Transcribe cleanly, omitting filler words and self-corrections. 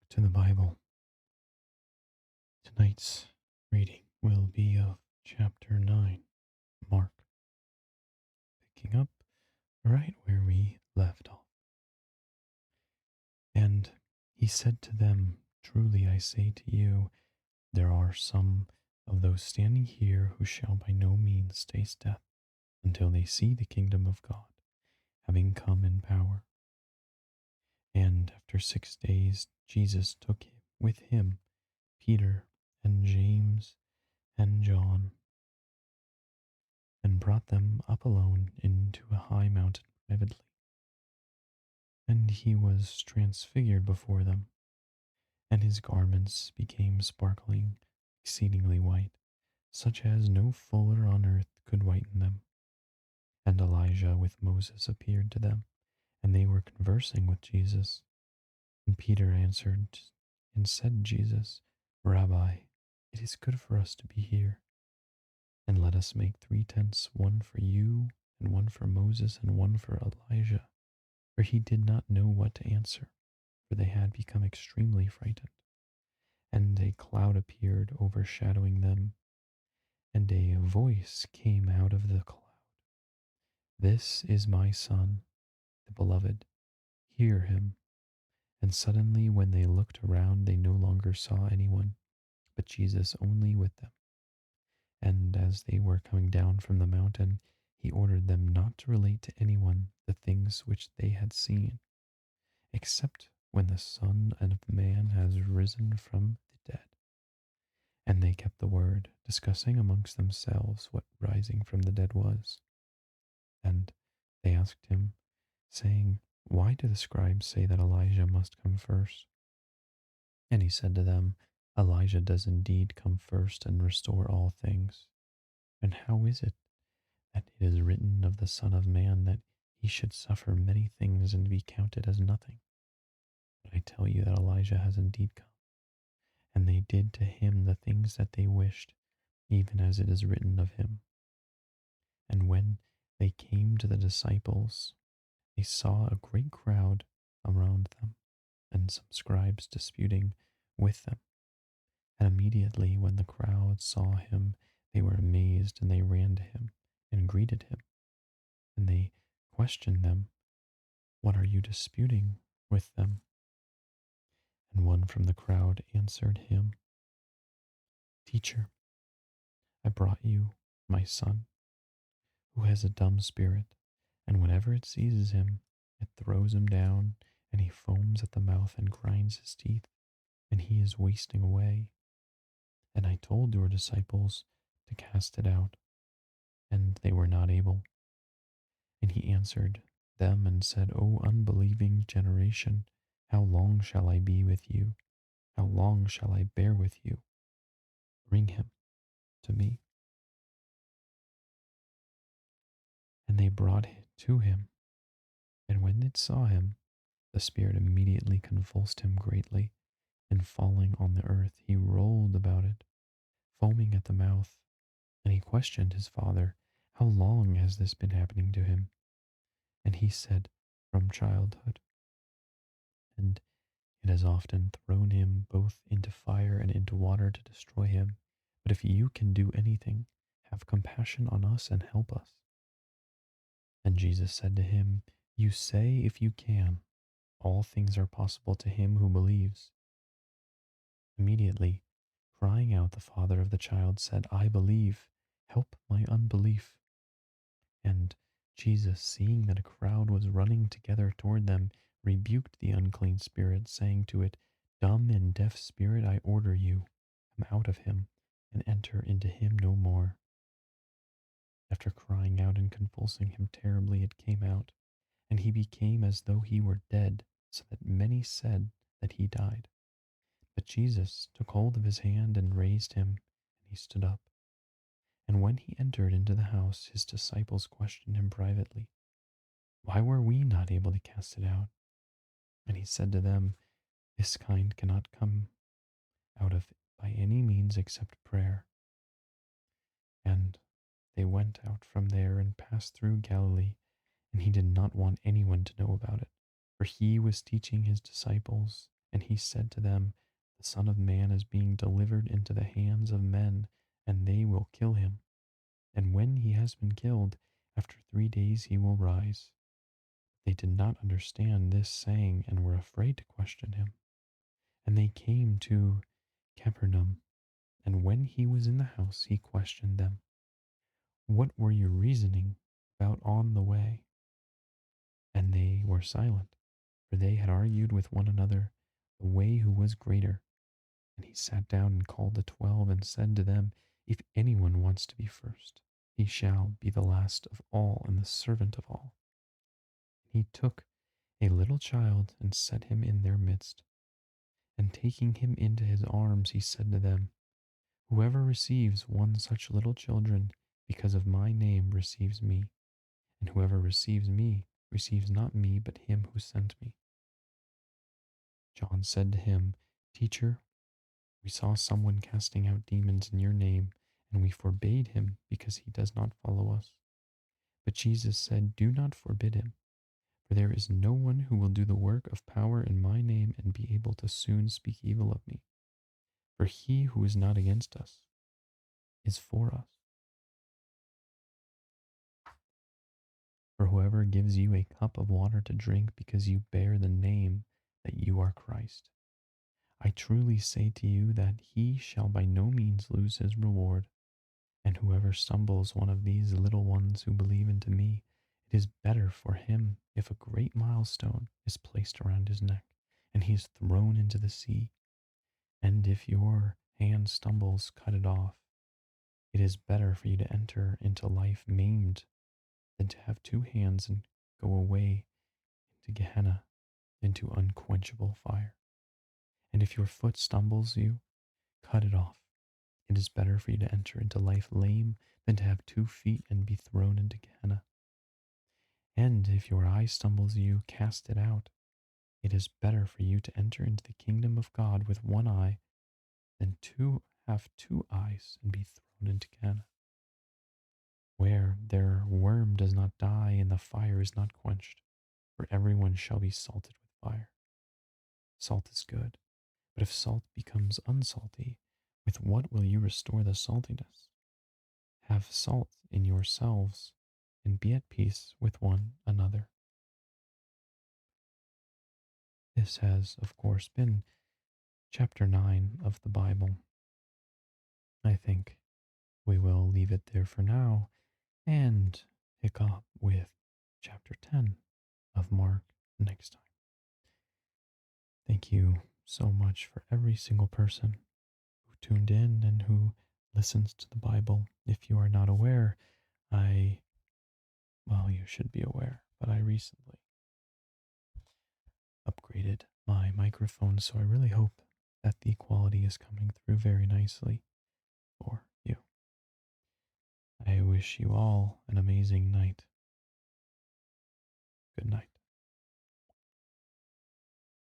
to the Bible. Tonight's reading will be of chapter 9, Mark, picking up right where we left off. And he said to them, "Truly I say to you, there are some of those standing here who shall by no means taste death until they see the kingdom of God having come in power." And after 6 days, Jesus took with him Peter and James and John, and brought them up alone into a high mountain privately. And he was transfigured before them, and his garments became sparkling, exceedingly white, such as no fuller on earth could whiten them. And Elijah with Moses appeared to them, and they were conversing with Jesus. And Peter answered and said, "Jesus, Rabbi, it is good for us to be here. And let us make 3 tents, one for you, and one for Moses, and one for Elijah." For he did not know what to answer, for they had become extremely frightened. And a cloud appeared, overshadowing them, and a voice came out of the cloud: "This is my Son, the beloved. Hear him." And suddenly, when they looked around, they no longer saw anyone, but Jesus only with them. And as they were coming down from the mountain, he ordered them not to relate to anyone the things which they had seen, except when the Son of Man has risen from the dead. And they kept the word, discussing amongst themselves what rising from the dead was. And they asked him, saying, "Why do the scribes say that Elijah must come first?" And he said to them, "Elijah does indeed come first and restore all things. And how is it that it is written of the Son of Man that he should suffer many things and be counted as nothing? But I tell you that Elijah has indeed come, and they did to him the things that they wished, even as it is written of him." And when they came to the disciples, they saw a great crowd around them, and some scribes disputing with them. And immediately when the crowd saw him, they were amazed, and they ran to him and greeted him. And they questioned them, "What are you disputing with them?" And one from the crowd answered him, "Teacher, I brought you my son, who has a dumb spirit, and whenever it seizes him, it throws him down, and he foams at the mouth and grinds his teeth, and he is wasting away. And I told your disciples to cast it out, and they were not able." And he answered them and said, "O unbelieving generation, how long shall I be with you? How long shall I bear with you? Bring him to me." And they brought it to him. And when it saw him, the spirit immediately convulsed him greatly, and falling on the earth, he rolled about it, foaming at the mouth. And he questioned his father, "How long has this been happening to him?" And he said, "From childhood. And it has often thrown him both into fire and into water to destroy him. But if you can do anything, have compassion on us and help us." And Jesus said to him, "You say if you can. All things are possible to him who believes." Immediately, crying out, the father of the child said, "I believe. Help my unbelief." And Jesus, seeing that a crowd was running together toward them, rebuked the unclean spirit, saying to it, "Dumb and deaf spirit, I order you, come out of him, and enter into him no more." After crying out and convulsing him terribly, it came out, and he became as though he were dead, so that many said that he died. But Jesus took hold of his hand and raised him, and he stood up. And when he entered into the house, his disciples questioned him privately, "Why were we not able to cast it out?" And he said to them, "This kind cannot come out of by any means except prayer." And they went out from there and passed through Galilee, and he did not want anyone to know about it, for he was teaching his disciples And he said to them, the Son of Man is being delivered into the hands of men, and they will kill him. And when he has been killed, after 3 days he will rise. They did not understand this saying and were afraid to question him. And they came to Capernaum, and when he was in the house, he questioned them, what were you reasoning about on the way? And they were silent, for they had argued with one another the way who was greater. And he sat down and called the 12 and said to them, if anyone wants to be first, he shall be the last of all and the servant of all. He took a little child and set him in their midst. And taking him into his arms, he said to them, whoever receives one such little children because of my name receives me, and whoever receives me receives not me but him who sent me. John said to him, Teacher, we saw someone casting out demons in your name, and we forbade him because he does not follow us. But Jesus said, do not forbid him, for there is no one who will do the work of power in my name and be able to soon speak evil of me. For he who is not against us is for us. For whoever gives you a cup of water to drink because you bear the name that you are Christ, I truly say to you that he shall by no means lose his reward. And whoever stumbles one of these little ones who believe into me, it is better for him if a great milestone is placed around his neck and he is thrown into the sea. And if your hand stumbles, cut it off. It is better for you to enter into life maimed than to have two hands and go away into Gehenna, into unquenchable fire. And if your foot stumbles you, cut it off. It is better for you to enter into life lame than to have 2 feet and be thrown into Gehenna. And if your eye stumbles you, cast it out. It is better for you to enter into the kingdom of God with one eye than to have 2 eyes and be thrown into Gehenna, where their worm does not die and the fire is not quenched. For everyone shall be salted with fire. Salt is good, but if salt becomes unsalty, with what will you restore the saltiness? Have salt in yourselves, and be at peace with one another. This has, of course, been chapter 9 of the Bible. I think we will leave it there for now and pick up with chapter 10 of Mark next time. Thank you so much for every single person who tuned in and who listens to the Bible. If you are not aware, well, you should be aware, but I recently upgraded my microphone, so I really hope that the quality is coming through very nicely for you. I wish you all an amazing night. Good night.